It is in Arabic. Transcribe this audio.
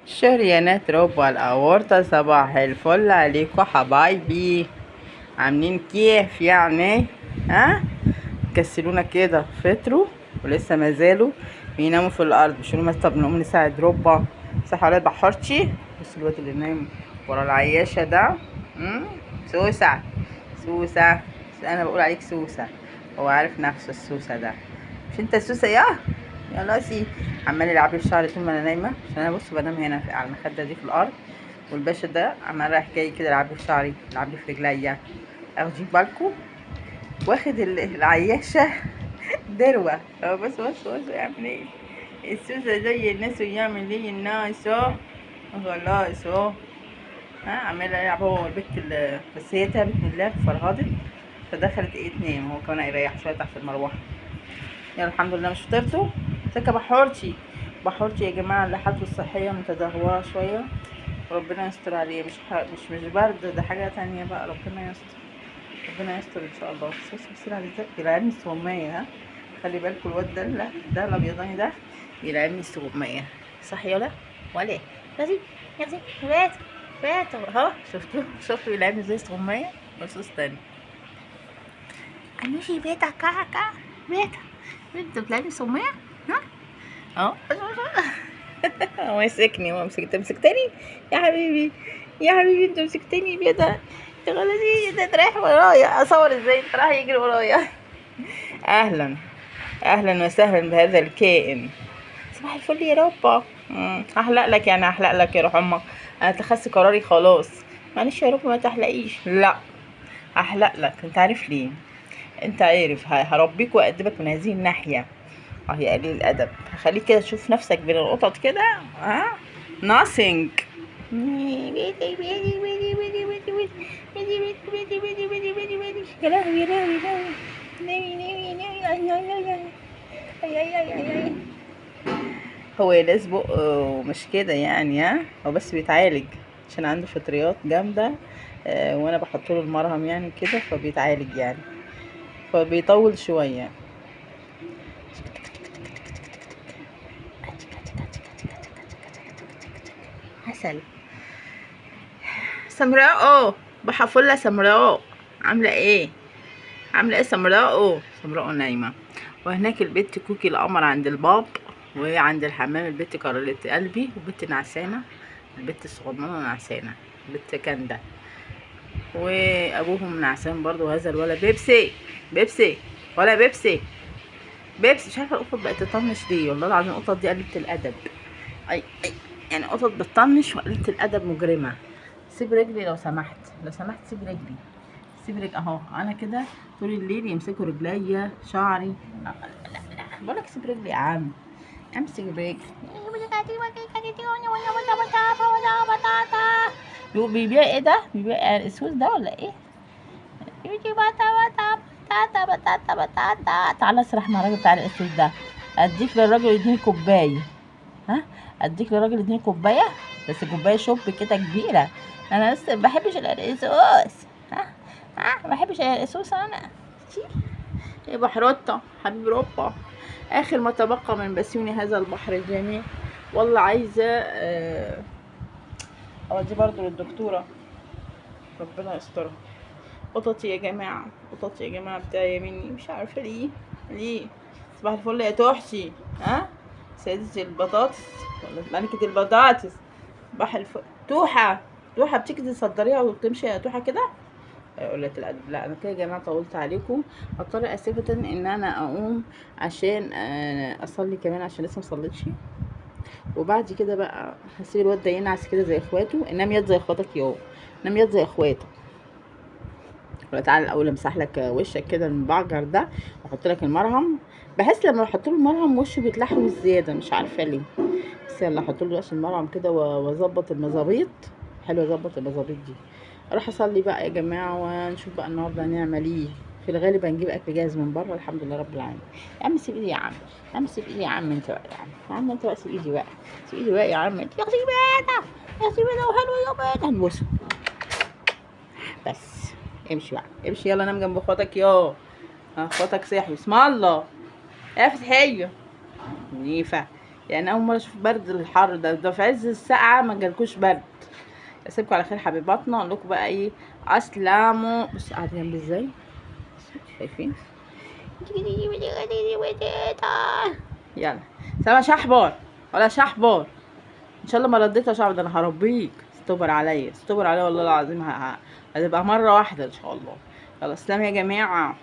شريانات ربع الأورطة، صباح الفل عليكم حبايبي. عاملين كيف يعني؟ ها كسلونا كده فطروا ولسه ما زالوا بيناموا في الارض. مش ما طب نقوم نساعد ربع؟ صح ولا بحرتي؟ بص الواد اللي نايم ورا العياشه ده. سوسه سوسه. انا بقول عليك سوسه، هو عارف نفسه السوسه ده. مش انت السوسه يا لاسي؟ عمال يلعب لي في شعري طول ما انا نايمه، عشان انا بص بنام هنا على المخده دي في الارض، والباشا ده عمال رايح جاي كده يلعب لي في شعري، يلعب لي في رجليا. اخدين بالكم؟ واخد العياشه دروة. بص يعمل ايه السوسة زي الناس ويعمل ايه الناس اهو. خلاص اهو. عمال يلعب هو والبت بس هي تعبت من اللعب فرهضت، فدخلت ايه تنام، هو كمان يريح شوية تحت المروحة. يلا الحمد لله. مش فطرتوا؟ سكة بحورتي يا جماعة، اللي حالته الصحية متدهورة شوية، ربنا يستر عليه. مش برد، ده حاجة تانية بقى. ربنا يستر، ربنا يستر ان شاء الله. بس على ازاي يلعبني الصومية. خلي بالكوا الواد ده، لا ده الابيضاني ده يلعبني الصومية. صح يلا ولا ايه؟ يا زي فات اهو. شفتوا يلعبني زي الصومية. بص استنى. انا في بيتا كاكا بيتا انت بتلعبني صومية؟ ها اهو. هو مسكني، هو مسكتني يا حبيبي. يا حبيبي انت مسكتني بيتا. انت غلطي، انت رايح ورايا. اصور ازاي انت رايح يجري ورايا؟ اهلا اهلا وسهلا بهذا الكائن. صباح الفل يا ربا. احلق لك يعني، احلق لك يا روح امك. انا اتخذت قراري خلاص. معلش يا ربا ما تحلقيش. لا احلق لك. انت عارف ليه؟ انت عارف هربيك وادبك من هذه الناحيه. يا قليل الادب، هخليك كده تشوف نفسك بين القطط كده. nothing. يا لهوي يا لهوي يا لهوي. هو ناس بقه مش كده يعني، هو بس بيتعالج عشان عنده فطريات جامدة. وانا بحط له المرهم يعني كده، فبيتعالج يعني، فبيطول شوية. عسل. سمراء بحفلة سمراء. عاملة ايه؟ عاملة ايه سمراء نايمة. وهناك البت كوكي القمر عند الباب، وعند الحمام البت كرلت قلبي، وبت نعسانة، البت الصغننة نعسانة، البت كندا، وابوهم نعسان برضو. هذا الولد بيبسي ولا بيبسي مش عارفة القطط بقت تطنش ليه، والله العظيم القطط دي قلة الادب. اي يعني قطط بتطنش وقلة الادب مجرمة. سيب رجلي لو سمحت، سيب رجلي. سيب رجلي اهو. انا كده طول الليل يمسكوا رجليا شعري. لا بقولك سيب رجلي يا عم. امسك رجلي. بيبيع ايه ده؟ بيبيع الاسود ده ولا ايه؟ تعالى اسرح مع الراجل بتاع الاسود ده. اديك للراجل يديني كوبايه. اديك للراجل يديني كوبايه، بس كوبايه شوب كده كبيره. انا لسه بحبش القرقسوس. ما بحبش القرقسوس انا. يا بحرطة حبيب ربا، اخر ما تبقى من بسيوني هذا البحر الجميل. والله عايزه اودي برضو للدكتوره، ربنا يسترها. قططي يا جماعه، بتاعي مني، مش عارفه ليه. صباح الفل يا توحشي. سيدة البطاطس ولا ملكة البطاطس. صباح الفل توحة بتيجي تصدريها وتمشي يا توحة كده. قلة الأدب. لا أنا كده يا جماعة طولت عليكم. هضطر أسفة إن أنا أقوم عشان أصلي كمان، عشان لسه مصليتش. وبعد كده بقى هسيب الواد ده ينعس كده زي اخواته. نام يد زي اخواتك نام يد زي اخواتك. ولا تعالى الاول امسح لك وشك كده من البعجر ده، واحط لك المرهم. بحس لما بحط له المرهم وشه بيتلحوز زياده، مش عارفه ليه. بس يلا احط له بس المرهم كده واظبط المظابيط. حلو اظبط المظابيط دي. اروح اصلي بقى يا جماعه، ونشوف بقى النهارده هنعمل ايه. في الغالب هنجيب اكل جاهز من بره. الحمد لله رب العالمين. يا عم سيب ايدي يا عم. سيب ايدي يا عم انت بقى. يا عم انت بقى سيب ايدي بقى. يا عم انت. يا اختي بيتا، وحلو يا بيتا. هنبوسه بس. امشي بقى امشي. يلا نام جنب اخواتك اخواتك صحي. بسم الله. يا فتحيه نيفه. يعني اول مره اشوف برد الحر ده في عز السقعه ما جالكوش برد. اسيبكم على خير حبيباتنا، اقول لكم بقى ايه، اسلاموا. بص قاعد جنبي ازاي، شايفين؟ يلا سلام شحبار ولا شحبار. ان شاء الله ما رديت يا شعب، ده انا هربيك. استبر عليا، استبر عليا والله العظيم، هتبقى مره واحده ان شاء الله. يلا سلام يا جماعه.